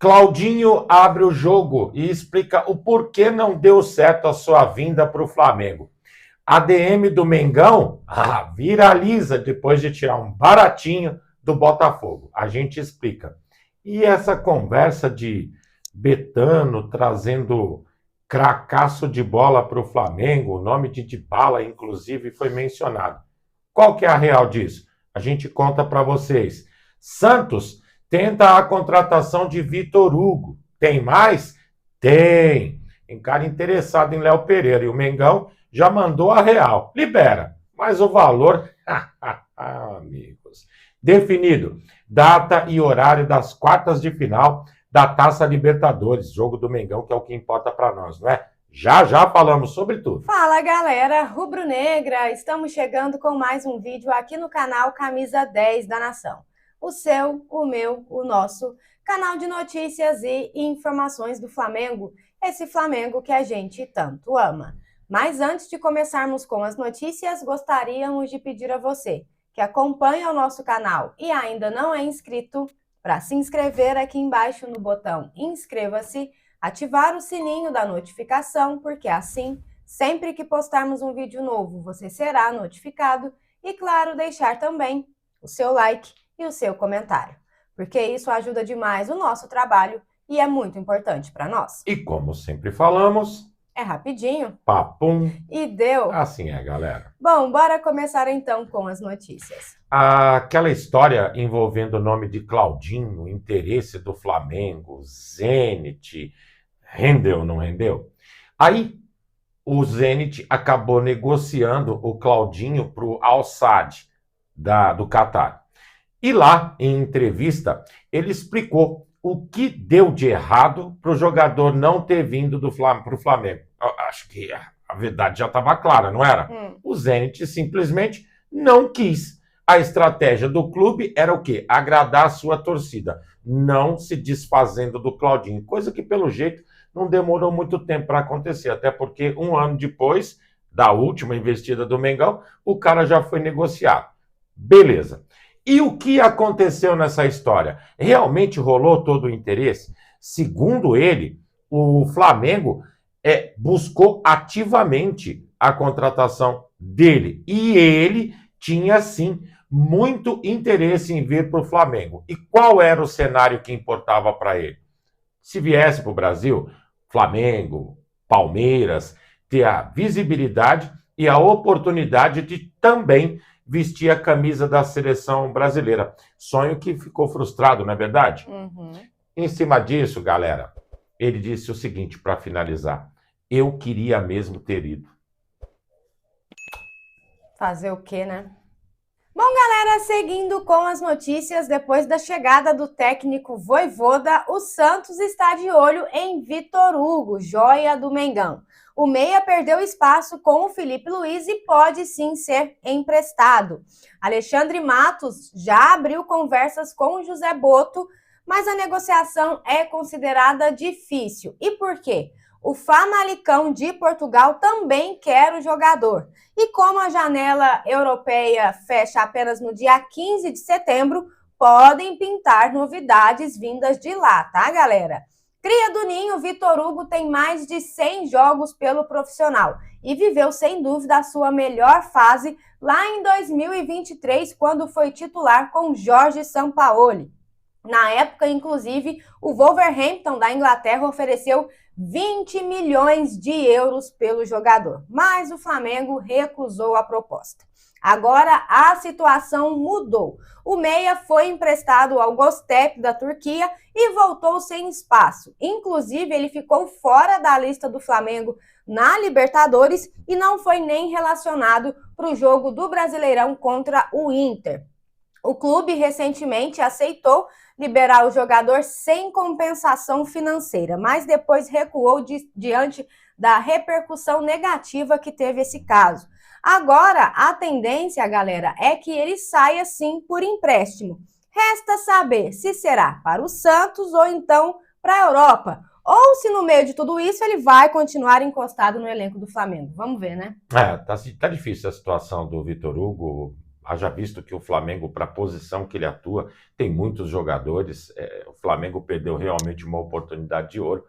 Claudinho abre o jogo e explica o porquê não deu certo a sua vinda para o Flamengo. A DM do Mengão viraliza depois de tirar um baratinho do Botafogo. A gente explica. E essa conversa de Betano trazendo cracaço de bola para o Flamengo, o nome de Dybala, inclusive, foi mencionado. Qual que é a real disso? A gente conta para vocês. Santos tenta a contratação de Vitor Hugo. Tem mais? Tem. Tem cara interessado em Léo Pereira. E o Mengão já mandou a real. Libera. Mas o valor, amigos. Definido. Data e horário das quartas de final da Taça Libertadores. Jogo do Mengão, que é o que importa para nós, não é? Já falamos sobre tudo. Fala, galera rubro-negra. Estamos chegando com mais um vídeo aqui no canal Camisa 10 da Nação. O seu, o meu, o nosso canal de notícias e informações do Flamengo. Esse Flamengo que a gente tanto ama. Mas antes de começarmos com as notícias, gostaríamos de pedir a você que acompanha o nosso canal e ainda não é inscrito, para se inscrever aqui embaixo no botão inscreva-se, ativar o sininho da notificação, porque assim, sempre que postarmos um vídeo novo, você será notificado e, claro, deixar também o seu like e o seu comentário, porque isso ajuda demais o nosso trabalho e é muito importante para nós. E como sempre falamos, é rapidinho, papum, e deu. Assim é, galera. Bom, bora começar então com as notícias. Aquela história envolvendo o nome de Claudinho, interesse do Flamengo, Zenit, rendeu ou não rendeu? Aí o Zenit acabou negociando o Claudinho para o Al-Sadd do Catar. E lá, em entrevista, ele explicou o que deu de errado para o jogador não ter vindo para o Flamengo. Eu acho que a verdade já estava clara, não era? O Zenit simplesmente não quis. A estratégia do clube era o quê? Agradar a sua torcida, não se desfazendo do Claudinho. Coisa que, pelo jeito, não demorou muito tempo para acontecer, até porque um ano depois da última investida do Mengão, o cara já foi negociado. Beleza. E o que aconteceu nessa história? Realmente rolou todo o interesse? Segundo ele, o Flamengo buscou ativamente a contratação dele. E ele tinha, sim, muito interesse em vir para o Flamengo. E qual era o cenário que importava para ele? Se viesse para o Brasil, Flamengo, Palmeiras, ter a visibilidade e a oportunidade de também vestir a camisa da seleção brasileira. Sonho que ficou frustrado, não é verdade? Em cima disso, galera, ele disse o seguinte, para finalizar. Eu queria mesmo ter ido. Fazer o quê, né? Bom, galera, seguindo com as notícias, depois da chegada do técnico Vojvoda, o Santos está de olho em Vitor Hugo, joia do Mengão. O meia perdeu espaço com o Felipe Luiz e pode sim ser emprestado. Alexandre Matos já abriu conversas com o José Boto, mas a negociação é considerada difícil. E por quê? O Famalicão de Portugal também quer o jogador. E como a janela europeia fecha apenas no dia 15 de setembro, podem pintar novidades vindas de lá, tá, galera? Cria do Ninho, Vitor Hugo tem mais de 100 jogos pelo profissional e viveu sem dúvida a sua melhor fase lá em 2023, quando foi titular com Jorge Sampaoli. Na época, inclusive, o Wolverhampton da Inglaterra ofereceu 20 milhões de euros pelo jogador, mas o Flamengo recusou a proposta. Agora a situação mudou. O meia foi emprestado ao Göztepe da Turquia e voltou sem espaço. Inclusive, ele ficou fora da lista do Flamengo na Libertadores e não foi nem relacionado para o jogo do Brasileirão contra o Inter. O clube recentemente aceitou liberar o jogador sem compensação financeira, mas depois recuou diante da repercussão negativa que teve esse caso. Agora, a tendência, galera, é que ele saia sim por empréstimo. Resta saber se será para o Santos ou então para a Europa. Ou se no meio de tudo isso ele vai continuar encostado no elenco do Flamengo. Vamos ver, né? Tá difícil a situação do Vitor Hugo. Haja visto que o Flamengo, para a posição que ele atua, tem muitos jogadores. O Flamengo perdeu realmente uma oportunidade de ouro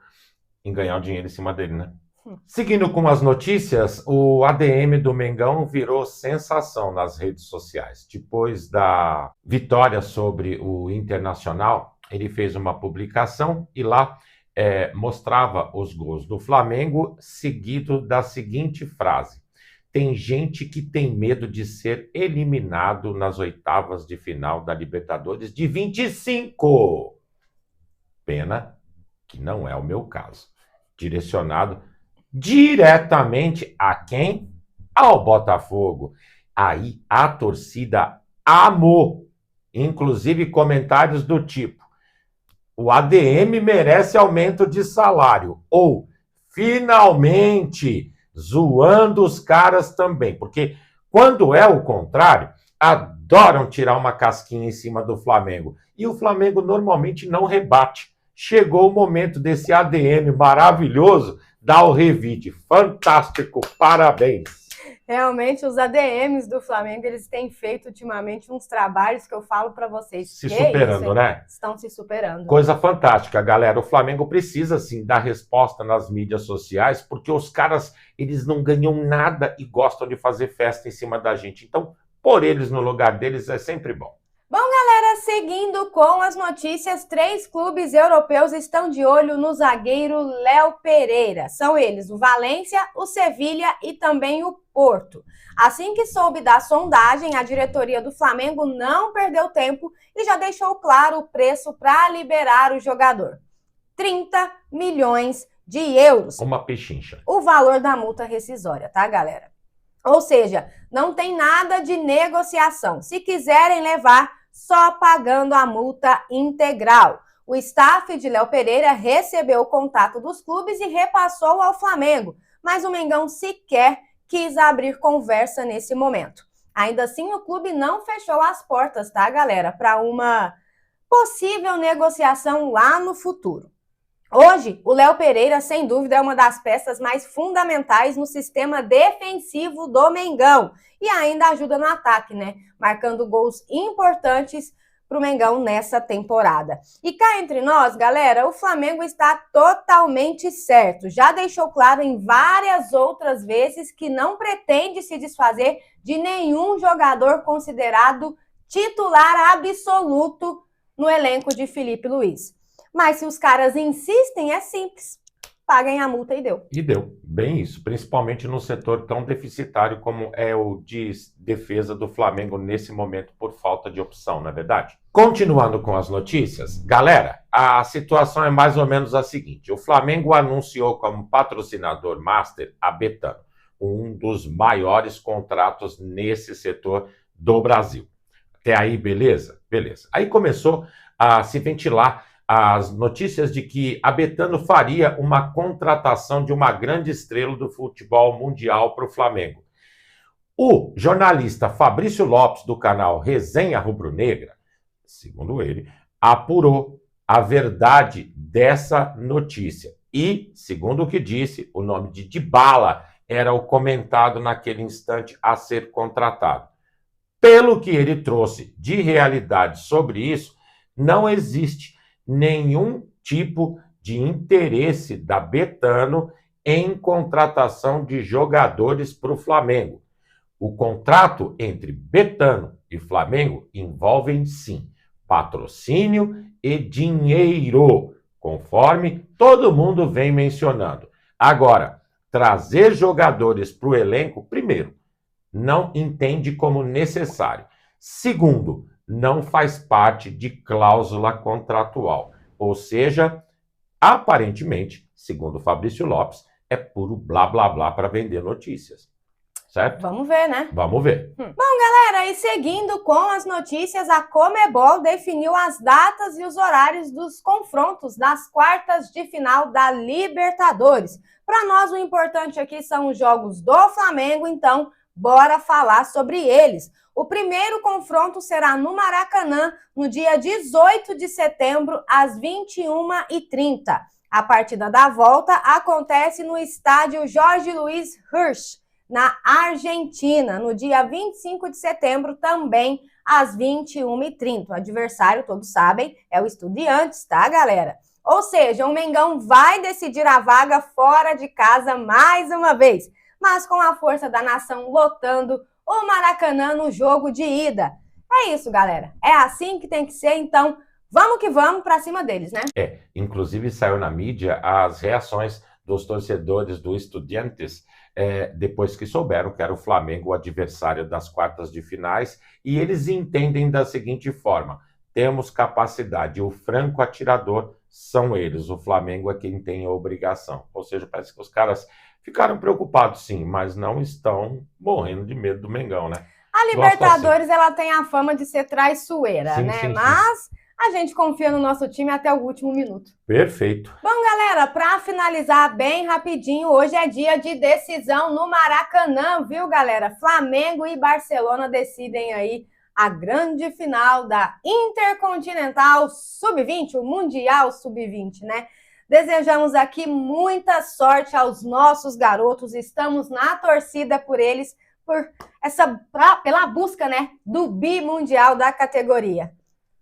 em ganhar o dinheiro em cima dele, né? Seguindo com as notícias, o ADM do Mengão virou sensação nas redes sociais. Depois da vitória sobre o Internacional, ele fez uma publicação e lá mostrava os gols do Flamengo, seguido da seguinte frase: tem gente que tem medo de ser eliminado nas oitavas de final da Libertadores de 25. Pena que não é o meu caso. Direcionado diretamente a quem? Ao Botafogo. Aí a torcida amou. Inclusive comentários do tipo: o ADM merece aumento de salário. Ou, finalmente, zoando os caras também. Porque quando é o contrário, adoram tirar uma casquinha em cima do Flamengo. E o Flamengo normalmente não rebate. Chegou o momento desse ADM maravilhoso dar o revide. Fantástico, parabéns. Realmente, os ADMs do Flamengo, eles têm feito ultimamente uns trabalhos que eu falo para vocês. Se superando, isso, né? Estão se superando. Coisa fantástica, galera. O Flamengo precisa, sim, dar resposta nas mídias sociais, porque os caras, eles não ganham nada e gostam de fazer festa em cima da gente. Então, pôr eles no lugar deles é sempre bom. Bom, galera, seguindo com as notícias, 3 clubes europeus estão de olho no zagueiro Léo Pereira. São eles o Valência, o Sevilha e também o Porto. Assim que soube da sondagem, a diretoria do Flamengo não perdeu tempo e já deixou claro o preço para liberar o jogador: 30 milhões de euros. Uma pechincha. O valor da multa rescisória, tá, galera? Ou seja, não tem nada de negociação. Se quiserem levar, só pagando a multa integral. O staff de Léo Pereira recebeu o contato dos clubes e repassou ao Flamengo, mas o Mengão sequer quis abrir conversa nesse momento. Ainda assim, o clube não fechou as portas, tá, galera, para uma possível negociação lá no futuro. Hoje, o Léo Pereira, sem dúvida, é uma das peças mais fundamentais no sistema defensivo do Mengão e ainda ajuda no ataque, né? Marcando gols importantes para o Mengão nessa temporada. E cá entre nós, galera, o Flamengo está totalmente certo. Já deixou claro em várias outras vezes que não pretende se desfazer de nenhum jogador considerado titular absoluto no elenco de Felipe Luiz. Mas se os caras insistem, é simples. Paguem a multa e deu. E deu. Bem isso. Principalmente no setor tão deficitário como é o de defesa do Flamengo nesse momento por falta de opção, não é verdade? Continuando com as notícias, galera, a situação é mais ou menos a seguinte. O Flamengo anunciou como patrocinador master a Betano, um dos maiores contratos nesse setor do Brasil. Até aí, beleza? Beleza. Aí começou a se ventilar as notícias de que a Betano faria uma contratação de uma grande estrela do futebol mundial para o Flamengo. O jornalista Fabrício Lopes, do canal Resenha Rubro-Negra, segundo ele, apurou a verdade dessa notícia. E, segundo o que disse, o nome de Dybala era o comentado naquele instante a ser contratado. Pelo que ele trouxe de realidade sobre isso, não existe nenhum tipo de interesse da Betano em contratação de jogadores para o Flamengo. O contrato entre Betano e Flamengo envolve, sim, patrocínio e dinheiro, conforme todo mundo vem mencionando. Agora, trazer jogadores para o elenco, primeiro, não entende como necessário. Segundo, não faz parte de cláusula contratual. Ou seja, aparentemente, segundo Fabrício Lopes, é puro blá blá blá para vender notícias. Certo? Vamos ver, né? Vamos ver. Bom, galera, e seguindo com as notícias, a Conmebol definiu as datas e os horários dos confrontos das quartas de final da Libertadores. Para nós, o importante aqui são os jogos do Flamengo, então bora falar sobre eles. O primeiro confronto será no Maracanã, no dia 18 de setembro, às 21h30. A partida da volta acontece no estádio Jorge Luiz Hirsch, na Argentina, no dia 25 de setembro, também às 21h30. O adversário, todos sabem, é o Estudiantes, tá, galera? Ou seja, o Mengão vai decidir a vaga fora de casa mais uma vez, mas com a força da nação lotando o Maracanã no jogo de ida. É isso, galera. É assim que tem que ser, então vamos que vamos pra cima deles, né? Inclusive saiu na mídia as reações dos torcedores do Estudiantes depois que souberam que era o Flamengo o adversário das quartas de finais, e eles entendem da seguinte forma: temos capacidade, o franco atirador são eles, o Flamengo é quem tem a obrigação. Ou seja, parece que os caras ficaram preocupados sim, mas não estão morrendo de medo do Mengão, né? A Libertadores, ela tem a fama de ser traiçoeira, sim, né? Sim, mas a gente confia no nosso time até o último minuto. Perfeito. Bom, galera, para finalizar bem rapidinho, hoje é dia de decisão no Maracanã, viu, galera? Flamengo e Barcelona decidem aí a grande final da Intercontinental Sub-20, o Mundial Sub-20, né? Desejamos aqui muita sorte aos nossos garotos, estamos na torcida por eles, pela busca, né, do bimundial da categoria.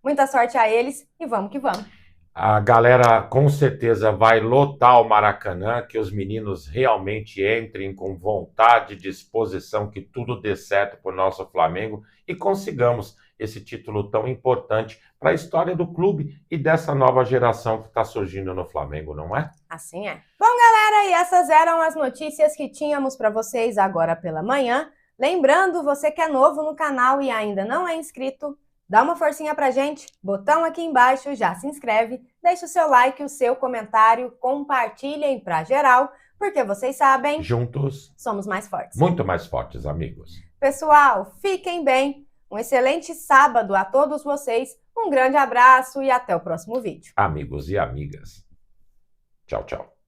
Muita sorte a eles e vamos que vamos. A galera com certeza vai lotar o Maracanã, que os meninos realmente entrem com vontade, disposição, que tudo dê certo para o nosso Flamengo e consigamos esse título tão importante para a história do clube e dessa nova geração que está surgindo no Flamengo, não é? Assim é. Bom, galera, e essas eram as notícias que tínhamos para vocês agora pela manhã. Lembrando, você que é novo no canal e ainda não é inscrito, dá uma forcinha pra gente, botão aqui embaixo, já se inscreve, deixa o seu like, o seu comentário, compartilhem pra geral, porque vocês sabem... Juntos... somos mais fortes. Muito mais fortes, amigos. Pessoal, fiquem bem, um excelente sábado a todos vocês, um grande abraço e até o próximo vídeo. Amigos e amigas. Tchau, tchau.